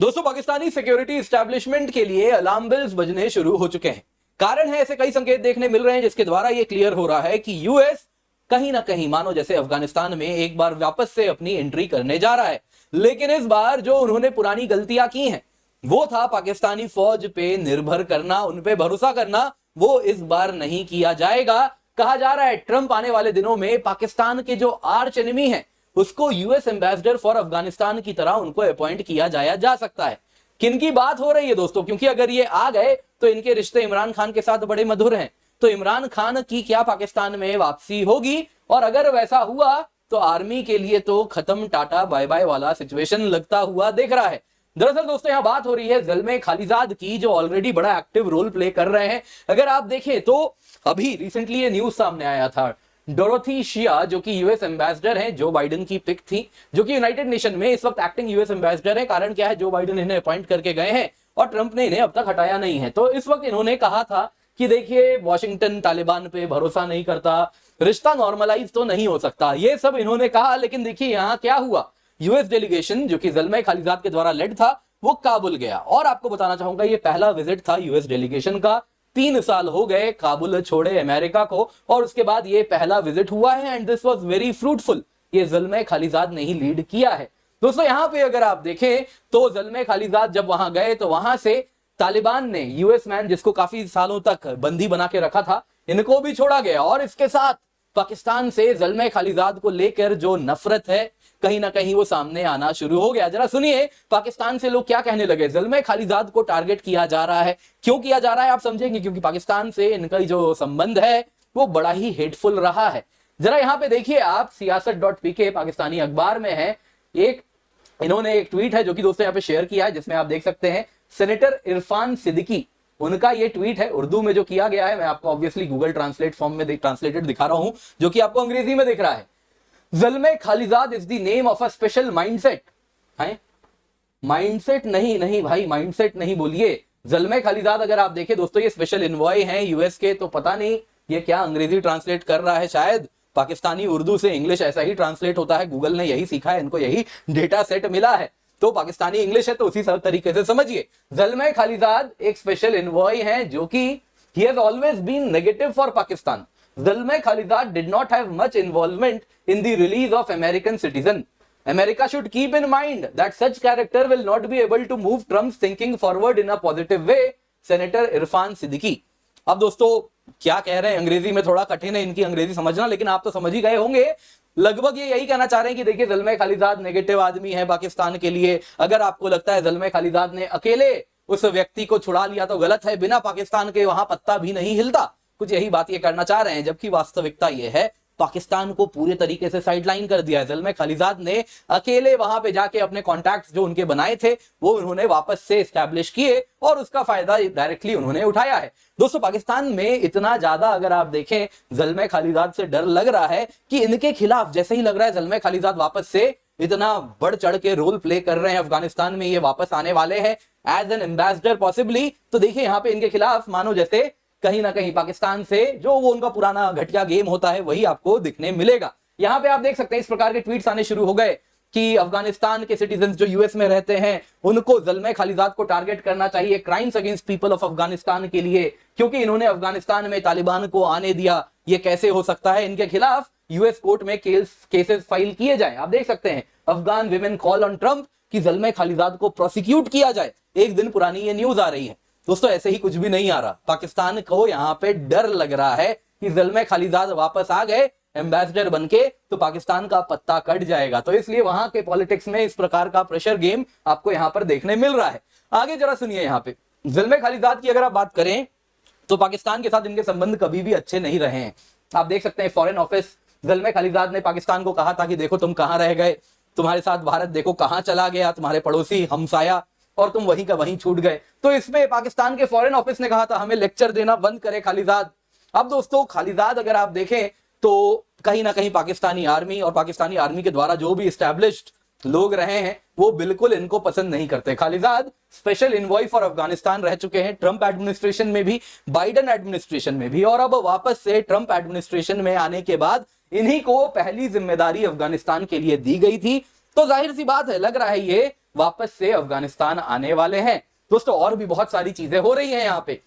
दोस्तों, Pakistani security establishment के लिए अलार्म बेल्स बजने शुरू हो चुके हैं। कारण है ऐसे कई संकेत देखने मिल रहे हैं जिसके द्वारा यह क्लियर हो रहा है कि यूएस कहीं ना कहीं मानो जैसे अफगानिस्तान में एक बार वापस से अपनी एंट्री करने जा रहा है। लेकिन इस बार जो उन्होंने पुरानी गलतियां की हैं वो था पाकिस्तानी फौज पे निर्भर करना, उन पे भरोसा करना। वो इस बार नहीं किया जाएगा। कहा जा रहा है ट्रंप आने वाले दिनों में पाकिस्तान के जो आर्च एनिमी है उसको यूएस एम्बेसडर फॉर अफगानिस्तान की तरह उनको अपॉइंट किया जाया जा सकता है। किन की बात हो रही है दोस्तों? क्योंकि अगर ये आ गए तो इनके रिश्ते इमरान खान के साथ बड़े मधुर हैं, तो इमरान खान की क्या पाकिस्तान में वापसी होगी? और अगर वैसा हुआ तो आर्मी के लिए तो खत्म, टाटा बाय बाय वाला सिचुएशन लगता हुआ दिख रहा है। दरअसल दोस्तों यहां बात हो रही है ज़ल्मे खालिजाद की, जो ऑलरेडी बड़ा एक्टिव रोल प्ले कर रहे हैं। अगर आप देखें तो अभी रिसेंटली ये न्यूज सामने आया था, डोरोथी शिया जो कि यूएस एम्बेसडर हैं, जो बाइडेन की पिक थी, जो कि यूनाइटेड नेशन में इस वक्त एक्टिंग यूएस एम्बेसडर है। कारण क्या है? जो बाइडेन इन्हें अपॉइंट करके गए हैं और ट्रंप ने इन्हें अब तक हटाया नहीं है। तो इस वक्त इन्होंने कहा था कि देखिए वॉशिंगटन तालिबान पे भरोसा नहीं करता, रिश्ता नॉर्मलाइज तो नहीं हो सकता, ये सब इन्होंने कहा। लेकिन देखिए यहां क्या हुआ, यूएस डेलीगेशन जो कि ज़ल्मे खालिजाद के द्वारा लेड था वो काबुल गया। और आपको बताना चाहूंगा ये पहला विजिट था यूएस डेलीगेशन का। 3 साल हो गए काबुल छोड़े अमेरिका को, और उसके बाद ये पहला विजिट हुआ है and this was very fruitful. ये ज़ल्मे खालिजाद ने ही लीड किया है। दोस्तों यहां पे अगर आप देखें तो ज़ल्मे खालिजाद जब वहां गए तो वहां से तालिबान ने यूएस मैन जिसको काफी सालों तक बंदी बना के रखा था, इनको भी छोड़ा गया। और इसके साथ पाकिस्तान से ज़ल्मे खालिजाद को लेकर जो नफरत है कहीं ना कहीं वो सामने आना शुरू हो गया। जरा सुनिए पाकिस्तान से लोग क्या कहने लगे। ज़ल्मे खालिजाद को टारगेट किया जा रहा है, क्यों किया जा रहा है आप समझेंगे, क्योंकि पाकिस्तान से इनका जो संबंध है वो बड़ा ही हेटफुल रहा है। जरा यहां पे देखिए आप, सियासत.pk पाकिस्तानी अखबार में है, इन्होंने एक ट्वीट है जो कि दोस्तों यहां पे शेयर किया है, जिसमें आप देख सकते हैं सेनेटर इरफान सिद्दीकी, उनका ये ट्वीट है, उर्दू में जो किया गया है। मैं आपको ऑब्वियसली गूगल ट्रांसलेट फॉर्म में ट्रांसलेटेड दिखा रहा हूं, जो कि आपको अंग्रेजी में दिख रहा है। Zalmay Khalilzad is the name of a special mindset. है माइंडसेट नहीं, नहीं भाई, माइंडसेट नहीं बोलिए। ज़ल्मे खालिजाद अगर आप देखें दोस्तों ये स्पेशल इन्वॉय हैं यूएस के। तो पता नहीं ये क्या अंग्रेजी ट्रांसलेट कर रहा है, शायद पाकिस्तानी उर्दू से इंग्लिश ऐसा ही ट्रांसलेट होता है। गूगल ने यही सीखा है, इनको यही डेटा सेट मिला है। तो पाकिस्तानी इंग्लिश है तो उसी सब तरीके से समझिए। ज़ल्मे खालिजाद एक स्पेशल इन्वॉय है जो कि he has always been negative for Pakistan. Zalmay Khalilzad did not have much involvement in the release of American citizen. America should keep in mind that such character will not be able to move Trump's thinking forward in a positive way. Senator Irfan Siddiqui. अब दोस्तों क्या कह रहे हैं, अंग्रेजी में थोड़ा कठिन है इनकी अंग्रेजी समझना, लेकिन आप तो समझ ही गए होंगे। लगभग ये यही कहना चाह रहे हैं कि देखिए ज़ल्मे खालिजाद नेगेटिव आदमी है पाकिस्तान के लिए। अगर आपको लगता है ज़ल्मे खालिजाद ने अकेले उस व्यक्ति को छुड़ा लिया तो गलत है, बिना पाकिस्तान के वहां पत्ता भी नहीं हिलता। कुछ यही बात ये करना चाह रहे हैं, जबकि वास्तविकता ये है पाकिस्तान को पूरे तरीके से साइडलाइन कर दिया है। ज़ल्मे खालिजाद ने अकेले वहां पे जाके अपने कॉन्टैक्ट्स जो उनके बनाए थे वो उन्होंने वापस से एस्टैब्लिश किए और उसका फायदा डायरेक्टली उन्होंने उठाया है। दोस्तों पाकिस्तान में इतना ज्यादा अगर आप देखें ज़ल्मे खालिजाद से डर लग रहा है कि इनके खिलाफ, जैसे ही लग रहा है ज़ल्मे खालिजाद वापस से इतना बढ़ चढ़ के रोल प्ले कर रहे हैं अफगानिस्तान में, ये वापस आने वाले हैं एज एन एम्बेसडर पॉसिबली। तो देखिए यहाँ पे इनके खिलाफ मानो जैसे कहीं ना कहीं पाकिस्तान से जो वो उनका पुराना घटिया गेम होता है वही आपको दिखने मिलेगा। यहां पे आप देख सकते हैं इस प्रकार के ट्वीट्स आने शुरू हो गए कि अफगानिस्तान के सिटीजन जो यूएस में रहते हैं उनको ज़ल्मे खालिजाद को टारगेट करना चाहिए crimes against people of Afghanistan के लिए, क्योंकि इन्होंने अफगानिस्तान में तालिबान को आने दिया। ये कैसे हो सकता है? इनके खिलाफ यूएस कोर्ट में केसेस फाइल किए जाए। आप देख सकते हैं Afghan women call on Trump कि ज़ल्मे खालिजाद को प्रोसिक्यूट किया जाए। 1 दिन पुरानी ये न्यूज आ रही है। दोस्तों ऐसे ही कुछ भी नहीं आ रहा, पाकिस्तान को यहां पे डर लग रहा है कि ज़ल्मे खालिजाद वापस आ गए एम्बेसडर बनके तो पाकिस्तान का पत्ता कट जाएगा। तो इसलिए वहां के पॉलिटिक्स में इस प्रकार का प्रेशर गेम आपको यहां पर देखने मिल रहा है। आगे जरा सुनिए, यहां पे ज़ल्मे खालिजाद की अगर आप बात करें तो पाकिस्तान के साथ इनके संबंध कभी भी अच्छे नहीं रहे हैं। आप देख सकते हैं फॉरेन ऑफिस, ज़ल्मे खालिजाद ने पाकिस्तान को कहा था कि देखो तुम कहां रह गए, तुम्हारे साथ भारत देखो कहां चला गया, तुम्हारे पड़ोसी हमसाया, और तुम वहीं का वहीं छूट गए। तो इसमें पाकिस्तान के फॉरेन ऑफिस ने कहा था हमें लेक्चर देना बंद करे खालिजाद। अब दोस्तों खालिजाद अगर आप देखें तो कहीं ना कहीं पाकिस्तानी आर्मी और पाकिस्तानी आर्मी के द्वारा जो भी एस्टैब्लिश्ड लोग रहे हैं वो बिल्कुल इनको पसंद नहीं करते। खालिजाद स्पेशल इन्वॉय फॉर अफगानिस्तान रह चुके हैं ट्रंप एडमिनिस्ट्रेशन में भी, बाइडेन एडमिनिस्ट्रेशन में भी, और अब वापस से ट्रंप एडमिनिस्ट्रेशन में आने के बाद इन्हीं को पहली जिम्मेदारी अफगानिस्तान के लिए दी गई थी। तो जाहिर सी बात है, लग रहा है ये वापस से अफगानिस्तान आने वाले हैं। दोस्तों और भी बहुत सारी चीजें हो रही हैं यहाँ पे।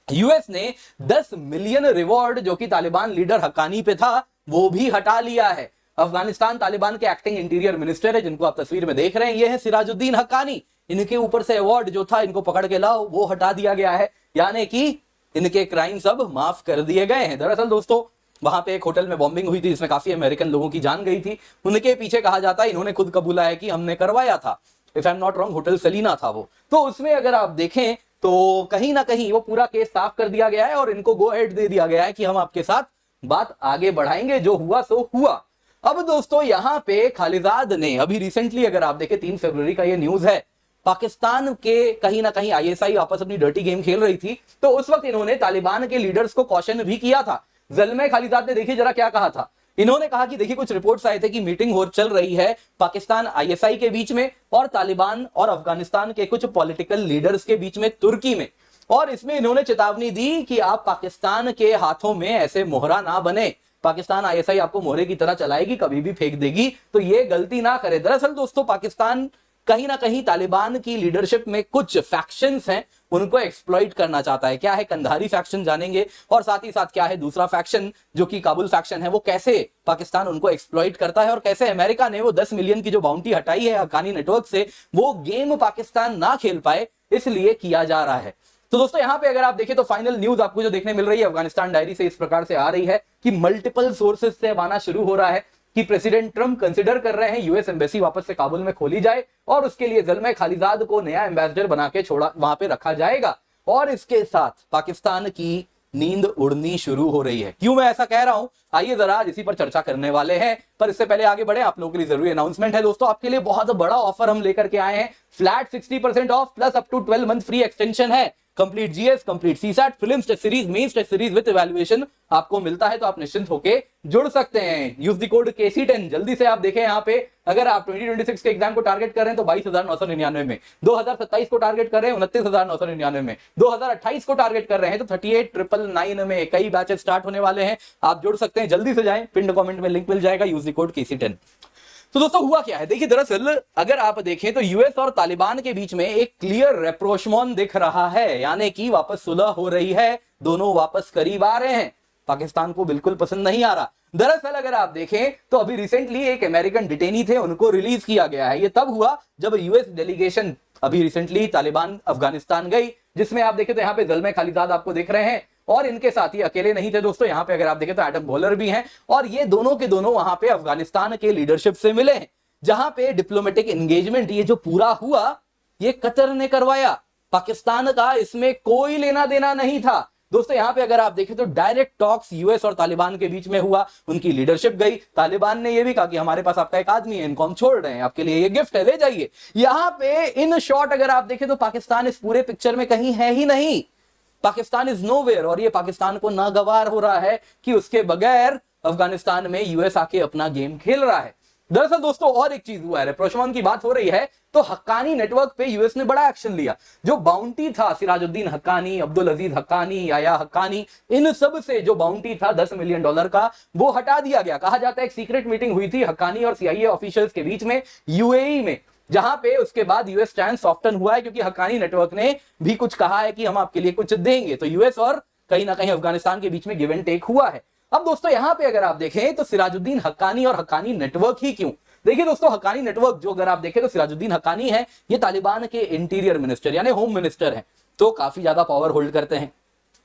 यूएस ने 10 मिलियन रिवॉर्ड जो कि तालिबान लीडर हक्कानी पे था वो भी हटा लिया है। अफगानिस्तान तालिबान के एक्टिंग इंटीरियर मिनिस्टर है, जिनको आप तस्वीर में देख रहे हैं, ये है सिराजुद्दीन हक्कानी। इनके ऊपर से अवार्ड जो था, इनको पकड़ के लाओ, वो हटा दिया गया है, यानी कि इनके क्राइम सब माफ कर दिए गए हैं। दरअसल दोस्तों वहां पे एक होटल में बॉम्बिंग हुई थी जिसमें काफी अमेरिकन लोगों की जान गई थी। उनके पीछे कहा जाता है, इन्होंने खुद कबूला है कि हमने करवाया था। If I am not wrong hotel Selina था वो। तो उसमें अगर आप देखें तो कहीं ना कहीं वो पूरा केस साफ कर दिया गया है और इनको गो अहेड दे दिया गया है कि हम आपके साथ बात आगे बढ़ाएंगे, जो हुआ सो हुआ। अब दोस्तों यहां पे खालिजाद ने अभी रिसेंटली अगर आप देखें 3 फरवरी का ये न्यूज है, पाकिस्तान के कहीं ना कहीं आईएसआई वापस अपनी डर्टी गेम खेल रही थी, तो उस वक्त इन्होंने तालिबान के लीडर्स को कॉशन भी किया था। ज़ल्मे खालिजाद ने देखिए जरा क्या कहा था। इन्होंने कहा कि देखिए कुछ रिपोर्ट्स आए थे कि मीटिंग हो चल रही है पाकिस्तान आईएसआई के बीच में और तालिबान और अफगानिस्तान के कुछ पॉलिटिकल लीडर्स के बीच में तुर्की में, और इसमें इन्होंने चेतावनी दी कि आप पाकिस्तान के हाथों में ऐसे मोहरा ना बने, पाकिस्तान आईएसआई आपको मोहरे की तरह चलाएगी, कभी भी फेंक देगी, तो ये गलती ना करे। दरअसल दोस्तों पाकिस्तान कहीं ना कहीं तालिबान की लीडरशिप में कुछ फैक्शंस हैं, उनको एक्सप्लॉइट करना चाहता है। क्या है कंधारी फैक्शन जानेंगे, और साथ ही साथ क्या है दूसरा फैक्शन जो कि काबुल फैक्शन है, वो कैसे पाकिस्तान उनको एक्सप्लॉइट करता है और कैसे अमेरिका ने वो 10 मिलियन की जो बाउंटी हटाई है हक्कानी नेटवर्क से, वो गेम पाकिस्तान ना खेल पाए इसलिए किया जा रहा है। तो दोस्तों यहां पे अगर आप देखें तो फाइनल न्यूज आपको जो देखने मिल रही है अफगानिस्तान डायरी से इस प्रकार से आ रही है कि मल्टीपल सोर्सेज से आना शुरू हो रहा है कि प्रेसिडेंट ट्रंप कंसिडर कर रहे हैं यूएस एम्बेसी वापस से काबुल में खोली जाए और उसके लिए ज़ल्मे खालिजाद को नया एम्बेसडर बना के छोड़ा वहां पे रखा जाएगा। और इसके साथ पाकिस्तान की नींद उड़नी शुरू हो रही है। क्यों मैं ऐसा कह रहा हूं, आइए जरा आज इसी पर चर्चा करने वाले हैं। पर इससे पहले आगे बढ़े, आप लोगों के लिए जरूरी अनाउंसमेंट है दोस्तों। आपके लिए बहुत बड़ा ऑफर हम लेकर के आए हैं, flat 60% off plus up to 12 month free extension है। Complete GS, complete CSAT, prelims test series, mains test series with evaluation आपको मिलता है, तो आप निश्चिंत होके जुड़ सकते हैं। Use the code KC10। जल्दी से आप देखें यहाँ पे, अगर आप 2026 के एग्जाम को टारगेट कर रहे हैं तो 22,999 में, 2027 को टारगेट कर रहे हैं 29,999 में, 2028 को टारगेट कर रहे हैं तो 38,999 में। कई बैचेस स्टार्ट होने वाले हैं, आप जुड़ सकते हैं, जल्दी से जाएं, पिन कमेंट में लिंक मिल जाएगा, यूज द कोड KC10। तो दोस्तों हुआ क्या है, देखिए दरअसल अगर आप देखें तो यूएस और तालिबान के बीच में एक क्लियर रेप्रोशमॉन दिख रहा है, यानी कि वापस सुलह हो रही है, दोनों वापस करीब आ रहे हैं। पाकिस्तान को बिल्कुल पसंद नहीं आ रहा। दरअसल अगर आप देखें तो अभी रिसेंटली एक अमेरिकन डिटेनी थे, उनको रिलीज किया गया है। ये तब हुआ जब यूएस डेलीगेशन अभी रिसेंटली तालिबान अफगानिस्तान गई, जिसमें आप देखें तो यहाँ पे ज़ल्मे खालिजाद आपको दिख रहे हैं, और इनके साथ ही अकेले नहीं थे दोस्तों, यहां पे अगर आप देखें तो एडम बोलर भी हैं, और ये दोनों के दोनों वहां पे अफगानिस्तान के लीडरशिप से मिले हैं। जहां पे डिप्लोमेटिक एंगेजमेंट ये जो पूरा हुआ, ये कतर ने करवाया, पाकिस्तान का इसमें कोई लेना देना नहीं था। दोस्तों यहां पे अगर आप देखें तो डायरेक्ट टॉक्स यूएस और तालिबान के बीच में हुआ, उनकी लीडरशिप गई, तालिबान ने यह भी कहा कि हमारे पास आपका एक आदमी है, इनको हम छोड़ रहे हैं, आपके लिए ये गिफ्ट है, ले जाइए। यहां पे इन शॉर्ट अगर आप देखें तो पाकिस्तान इस पूरे पिक्चर में कहीं है ही नहीं, पाकिस्तान इज नोवेयर, और ये पाकिस्तान को नागवार हो रहा है कि उसके बगैर अफगानिस्तान में यूएस आके अपना गेम खेल रहा है। दरअसल दोस्तों और एक चीज हुआ है, रेप्रोशमॉन की बात हो रही है तो हक्कानी नेटवर्क पे यूएस ने बड़ा एक्शन लिया। जो बाउंटी था सिराजुद्दीन हक्कानी, अब्दुल अजीज हक्कानी, याया हक्कानी, इन सब से जो बाउंटी था $10 मिलियन का, वो हटा दिया गया। कहा जाता है एक सीक्रेट मीटिंग हुई थी हक्कानी और CIA ऑफिशियल्स के बीच में यूएई में, जहां पे उसके बाद यूएस स्टैंड सॉफ्टन हुआ है, क्योंकि हक्कानी नेटवर्क ने भी कुछ कहा है कि हम आपके लिए कुछ देंगे। तो यूएस और कहीं ना कहीं अफगानिस्तान के बीच में गिव एंड टेक हुआ है। अब दोस्तों यहां पे अगर आप देखें तो सिराजुद्दीन हक्कानी और हक्कानी नेटवर्क ही क्यों, देखिए दोस्तों हक्कानी नेटवर्क जो अगर आप देखें तो सिराजुद्दीन हक्कानी है, ये तालिबान के इंटीरियर मिनिस्टर यानी होम मिनिस्टर हैं, तो काफी ज्यादा पावर होल्ड करते हैं।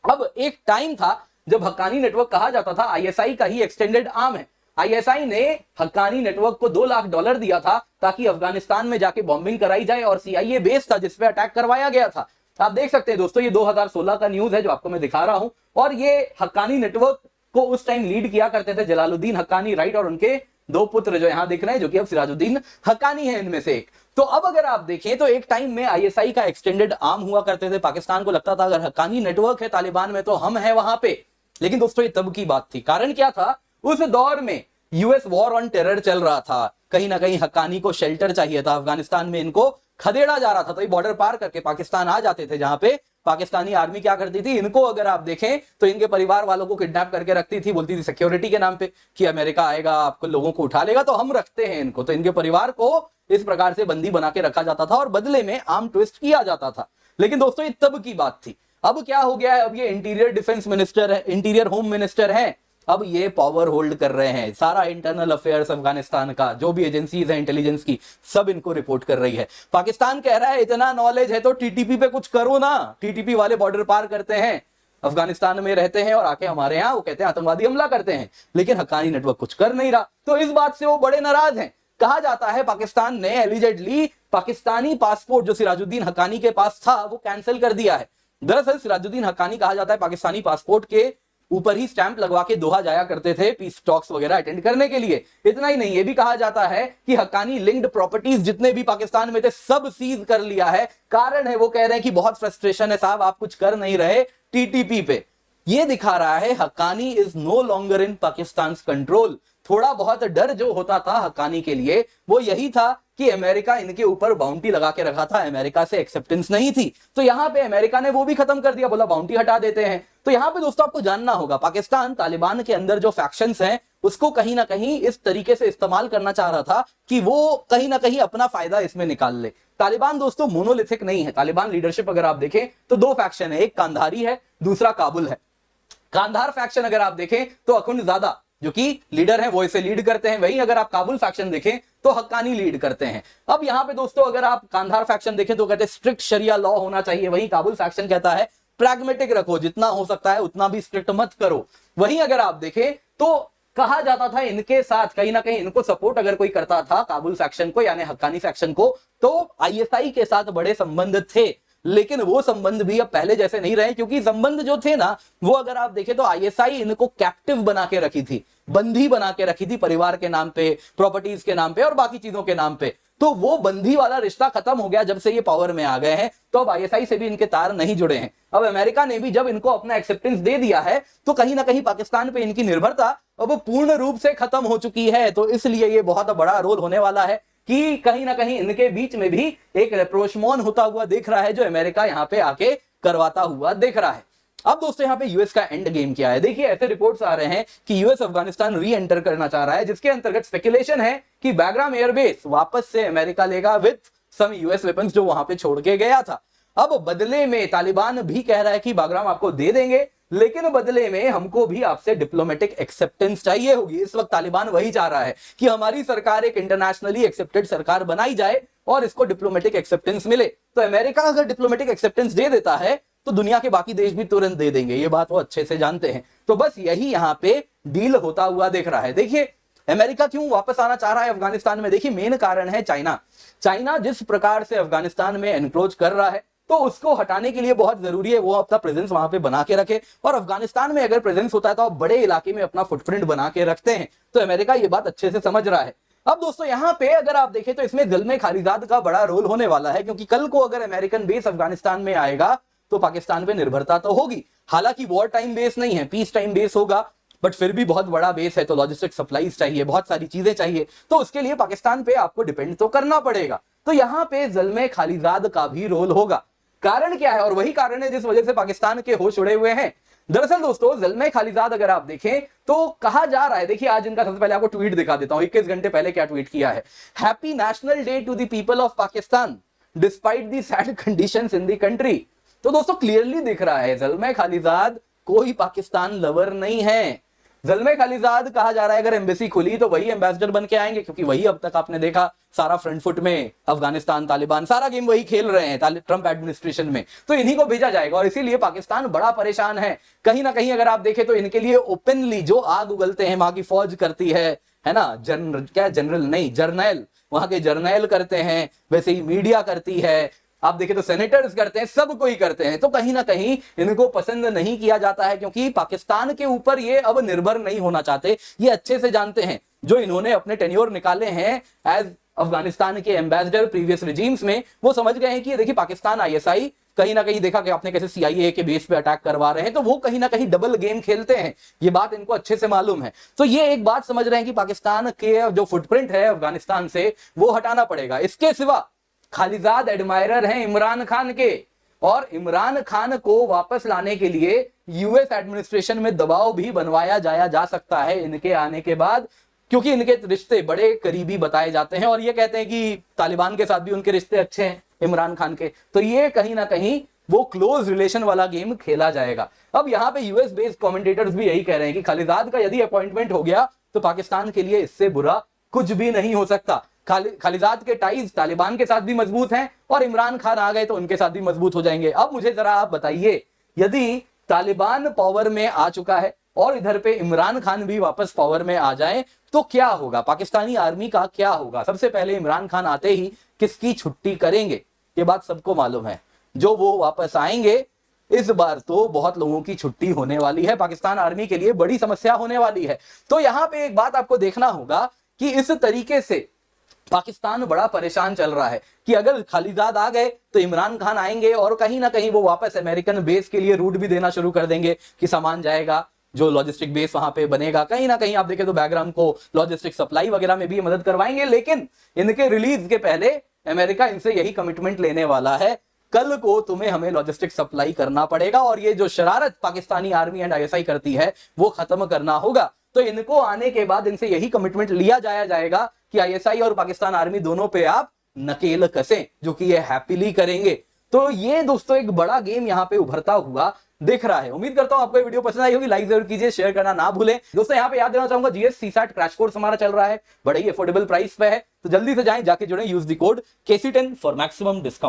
अब एक टाइम था जब हक्कानी नेटवर्क कहा जाता था आईएसआई का ही एक्सटेंडेड आर्म है। आईएसआई ने हक्कानी नेटवर्क को $2 लाख दिया था ताकि अफगानिस्तान में जाके बॉम्बिंग कराई जाए, और CIA बेस था जिसपे अटैक करवाया गया था। आप देख सकते हैं दोस्तों, ये 2016 का न्यूज है जो आपको मैं दिखा रहा हूं, और ये हक्कानी नेटवर्क को उस टाइम लीड किया करते थे जलालुद्दीन हक्कानी, राइट, और उनके 2 पुत्र जो यहां दिख रहे हैं, जो कि अब सिराजुद्दीन हक्कानी है इनमें से एक। तो अब अगर आप देखें तो एक टाइम में आईएसआई का एक्सटेंडेड आर्म हुआ करते थे। पाकिस्तान को लगता था अगर हक्कानी नेटवर्क है तालिबान में तो हम है वहां पे। लेकिन दोस्तों ये तब की बात थी, कारण क्या था, उस दौर में यूएस वॉर ऑन टेरर चल रहा था, कहीं ना कहीं हक्कानी को शेल्टर चाहिए था, अफगानिस्तान में इनको खदेड़ा जा रहा था, तो ये बॉर्डर पार करके पाकिस्तान आ जाते थे, जहां पे पाकिस्तानी आर्मी क्या करती थी, इनको अगर आप देखें तो इनके परिवार वालों को किडनैप करके रखती थी, बोलती थी सिक्योरिटी के नाम पे कि अमेरिका आएगा आपको लोगों को उठा लेगा तो हम रखते हैं इनको, तो इनके परिवार को इस प्रकार से बंदी बना के रखा जाता था और बदले में आर्म ट्विस्ट किया जाता था। लेकिन दोस्तों ये तब की बात थी, अब क्या हो गया है, अब ये इंटीरियर डिफेंस मिनिस्टर है, इंटीरियर होम मिनिस्टर है, अब ये पावर होल्ड कर रहे हैं, सारा इंटरनल अफेयर्स अफगानिस्तान का जो भी एजेंसीज है इंटेलिजेंस की सब इनको रिपोर्ट कर रही है। पाकिस्तान कह रहा है इतना नॉलेज है तो टीटीपी पे कुछ करो ना, टीटीपी वाले बॉर्डर पार करते हैं, अफगानिस्तान में रहते हैं और आके हमारे यहाँ वो कहते हैं आतंकवादी हमला करते हैं, लेकिन हक्कानी नेटवर्क कुछ कर नहीं रहा, तो इस बात से वो बड़े नाराज हैं। कहा जाता है पाकिस्तान ने एलिजेडली पाकिस्तानी पासपोर्ट जो सिराजुद्दीन हक्कानी के पास था वो कैंसिल कर दिया है। दरअसल सिराजुद्दीन हक्कानी कहा जाता है पाकिस्तानी पासपोर्ट के ऊपर ही स्टैंप लगवा के दोहा जाया करते थे पीस टॉक्स वगैरह अटेंड करने के लिए। इतना ही नहीं, ये भी कहा जाता है कि हक्कानी लिंक्ड प्रॉपर्टीज जितने भी पाकिस्तान में थे सब सीज कर लिया है। कारण है वो कह रहे हैं कि बहुत फ्रस्ट्रेशन है साहब, आप कुछ कर नहीं रहे टीटीपी पे। ये दिखा रहा है Haqqani is no longer in Pakistan control. थोड़ा बहुत डर जो होता था हक्कानी के लिए वो यही था कि अमेरिका इनके ऊपर बाउंटी लगा के रखा था, अमेरिका से एक्सेप्टेंस नहीं थी, तो यहां पे अमेरिका ने वो भी खत्म कर दिया, बोला बाउंटी हटा देते हैं। तो यहां पे दोस्तों आपको जानना होगा पाकिस्तान तालिबान के अंदर जो फैक्शंस हैं उसको कहीं ना कहीं इस तरीके से इस्तेमाल करना चाह रहा था कि वो कहीं ना कहीं अपना फायदा इसमें निकाल ले। तालिबान दोस्तों मोनोलिथिक नहीं है, तालिबान लीडरशिप अगर आप देखें तो दो फैक्शन है, एक कांधारी है दूसरा काबुल है। कांधार फैक्शन अगर आप देखें तो अखुंदजादा जो कि लीडर है वो इसे लीड करते हैं, वहीं अगर आप काबुल फैक्शन देखें तो हक्कानी लीड करते हैं। अब यहां पे दोस्तों अगर आप कांधार फैक्शन देखें तो कहते हैं स्ट्रिक्ट शरिया लॉ होना चाहिए, वहीं काबुल फैक्शन कहता है प्रैग्मेटिक रखो, जितना हो सकता है उतना भी स्ट्रिक्ट मत करो। वहीं अगर आप देखें तो कहा जाता था इनके साथ कहीं ना कहीं इनको सपोर्ट अगर कोई करता था काबुल फैक्शन को यानी हक्कानी फैक्शन को तो आईएसआई के साथ बड़े संबंध थे, लेकिन वो संबंध भी अब पहले जैसे नहीं रहे, क्योंकि संबंध जो थे ना वो अगर आप देखें तो आईएसआई इनको कैप्टिव बना के रखी थी, बंदी बना के रखी थी परिवार के नाम पे, प्रॉपर्टीज के नाम पे और बाकी चीजों के नाम पे। तो वो बंदी वाला रिश्ता खत्म हो गया जब से ये पावर में आ गए हैं, तो अब आईएसआई से भी इनके तार नहीं जुड़े हैं। अब अमेरिका ने भी जब इनको अपना एक्सेप्टेंस दे दिया है तो कहीं ना कहीं पाकिस्तान पे इनकी निर्भरता अब पूर्ण रूप से खत्म हो चुकी है। तो इसलिए ये बहुत बड़ा रोल होने वाला है कि कहीं ना कहीं इनके बीच में भी एक रेप्रोचमॉन होता हुआ दिख रहा है जो अमेरिका यहां पे आके करवाता हुआ दिख रहा है। अब दोस्तों यहां पे यूएस का एंड गेम क्या है, देखिए ऐसे रिपोर्ट्स आ रहे हैं कि यूएस अफगानिस्तान री एंटर करना चाह रहा है, जिसके अंतर्गत स्पेकुलेशन है कि बैग्राम एयरबेस वापस से अमेरिका लेगा विद सम यूएस वेपन्स जो वहां पे छोड़ के गया था। अब बदले में तालिबान भी कह रहा है कि बाग्राम आपको दे देंगे, लेकिन बदले में हमको भी आपसे डिप्लोमेटिक एक्सेप्टेंस चाहिए होगी। इस वक्त तालिबान वही चाह रहा है कि हमारी सरकार एक इंटरनेशनली एक्सेप्टेड सरकार बनाई जाए और इसको डिप्लोमेटिक एक्सेप्टेंस मिले। तो अमेरिका अगर डिप्लोमेटिक एक्सेप्टेंस दे देता है तो दुनिया के बाकी देश भी तुरंत दे देंगे, ये बात वो अच्छे से जानते हैं। तो बस यही यहां पे डील होता हुआ दिख रहा है। देखिए अमेरिका क्यों वापस आना चाह रहा है अफगानिस्तान में, देखिए मेन कारण है चाइना। चाइना जिस प्रकार से अफगानिस्तान में एनक्रोच कर रहा है तो उसको हटाने के लिए बहुत जरूरी है वो अपना प्रेजेंस वहां पे बना के रखे, और अफगानिस्तान में अगर प्रेजेंस होता है तो आप बड़े इलाके में अपना फुटप्रिंट बना के रखते हैं। तो अमेरिका ये बात अच्छे से समझ रहा है। अब दोस्तों यहाँ पे अगर आप देखें तो इसमें ज़ल्मे खालिजाद का बड़ा रोल होने वाला है, क्योंकि कल को अगर अमेरिकन बेस अफगानिस्तान में आएगा तो पाकिस्तान पे निर्भरता तो होगी। हालांकि वॉर टाइम बेस नहीं है, पीस टाइम बेस होगा, बट फिर भी बहुत बड़ा बेस है तो लॉजिस्टिक सप्लाईज चाहिए, बहुत सारी चीजें चाहिए, तो उसके लिए पाकिस्तान पे आपको डिपेंड तो करना पड़ेगा। तो यहाँ पे ज़ल्मे खालिजाद का भी रोल होगा। कारण क्या है, और वही कारण है जिस वजह से पाकिस्तान के होश उड़े हुए हैं। दरअसल दोस्तों ज़ल्मे खालिजाद अगर आप देखें तो कहा जा रहा है, देखिए आज इनका सबसे पहले आपको ट्वीट दिखा देता हूं, 21 घंटे पहले क्या ट्वीट किया है। Happy national day to the people of Pakistan despite the sad conditions in the country. तो दोस्तों क्लियरली दिख रहा है ज़ल्मे खालिजाद कोई पाकिस्तान लवर नहीं है। ज़ल्मे खालिजाद कहा जा रहा है अगर एम्बेसी खुली तो वही एम्बेसडर बन के आएंगे, क्योंकि वही अब तक आपने देखा सारा फ्रंट फुट में अफगानिस्तान तालिबान सारा गेम वही खेल रहे हैं ट्रंप एडमिनिस्ट्रेशन में, तो इन्हीं को भेजा जाएगा। और इसीलिए पाकिस्तान बड़ा परेशान है कहीं ना कहीं। अगर आप देखें तो इनके लिए ओपनली जो आग उगलते हैं वहां की फौज करती है ना, जनरल नहीं जर्नैल, वहां के जर्नैल करते हैं, वैसे ही मीडिया करती है, आप देखें तो सेनेटर्स करते हैं, सब कोई करते हैं। तो कहीं ना कहीं इनको पसंद नहीं किया जाता है, क्योंकि पाकिस्तान के ऊपर ये अब निर्भर नहीं होना चाहते। ये अच्छे से जानते हैं जो इन्होंने अपने टेन्योर निकाले हैं एज अफगानिस्तान के एम्बेसडर प्रीवियस रिजीम्स में, वो समझ गए हैं कि देखिए पाकिस्तान आईएसआई कहीं ना कहीं देखा कि आपने कैसे सीआईए के बेस पे अटैक करवा रहे हैं, तो वो कहीं ना कहीं डबल गेम खेलते हैं, ये बात इनको अच्छे से मालूम है। तो ये एक बात समझ रहे हैं कि पाकिस्तान के जो फुटप्रिंट है अफगानिस्तान से वो हटाना पड़ेगा। इसके सिवा खालिजाद एडमायरर हैं इमरान खान के, और इमरान खान को वापस लाने के लिए यूएस एडमिनिस्ट्रेशन में दबाव भी बनवाया जा सकता है इनके आने के बाद, क्योंकि इनके रिश्ते बड़े करीबी बताए जाते हैं और ये कहते हैं कि तालिबान के साथ भी उनके रिश्ते अच्छे हैं इमरान खान के। तो ये कहीं ना कहीं वो क्लोज रिलेशन वाला गेम खेला जाएगा। अब यहां पे यूएस बेस्ड कमेंटेटर्स भी यही कह रहे हैं कि खालिजाद का यदि अपॉइंटमेंट हो गया तो पाकिस्तान के लिए इससे बुरा कुछ भी नहीं हो सकता। खालिजाद के टाइज तालिबान के साथ भी मजबूत हैं और इमरान खान आ गए तो उनके साथ भी मजबूत हो जाएंगे। अब मुझे जरा आप बताइए, यदि तालिबान पावर में आ चुका है और इधर पे इमरान खान भी वापस पावर में आ जाए तो क्या होगा, पाकिस्तानी आर्मी का क्या होगा? सबसे पहले इमरान खान आते ही किसकी छुट्टी करेंगे, ये बात सबको मालूम है। जो वो वापस आएंगे इस बार तो बहुत लोगों की छुट्टी होने वाली है, पाकिस्तान आर्मी के लिए बड़ी समस्या होने वाली है। तो यहां पे एक बात आपको देखना होगा कि इस तरीके से पाकिस्तान बड़ा परेशान चल रहा है कि अगर खालिजाद आ गए तो इमरान खान आएंगे और कहीं ना कहीं वो वापस अमेरिकन बेस के लिए रूट भी देना शुरू कर देंगे कि सामान जाएगा, जो लॉजिस्टिक बेस वहां पे बनेगा। कहीं ना कहीं आप देखें तो बैकग्राउंड को लॉजिस्टिक सप्लाई वगैरह में भी मदद करवाएंगे। लेकिन इनके रिलीज के पहले अमेरिका इनसे यही कमिटमेंट लेने वाला है, कल को तुम्हें हमें लॉजिस्टिक सप्लाई करना पड़ेगा और ये जो शरारत पाकिस्तानी आर्मी एंड आईएसआई करती है वो खत्म करना होगा। तो इनको आने के बाद इनसे यही कमिटमेंट लिया जाएगा कि आईएसआई और पाकिस्तान आर्मी दोनों पे आप नकेल कसें, जो कि ये हैप्पीली करेंगे। तो ये दोस्तों एक बड़ा गेम यहाँ पे उभरता हुआ दिख रहा है। उम्मीद करता हूं आपको ये वीडियो पसंद आई होगी, लाइक जरूर कीजिए, शेयर करना ना भूलें। दोस्तों यहाँ पे याद देना चाहूंगा जीएस सीसैट क्रैश कोर्स हमारा चल रहा है, बड़े ही अफोर्डेबल प्राइस पे है, तो जल्दी से जाएं, जाके जुड़ें, use the code KC10 for maximum discount.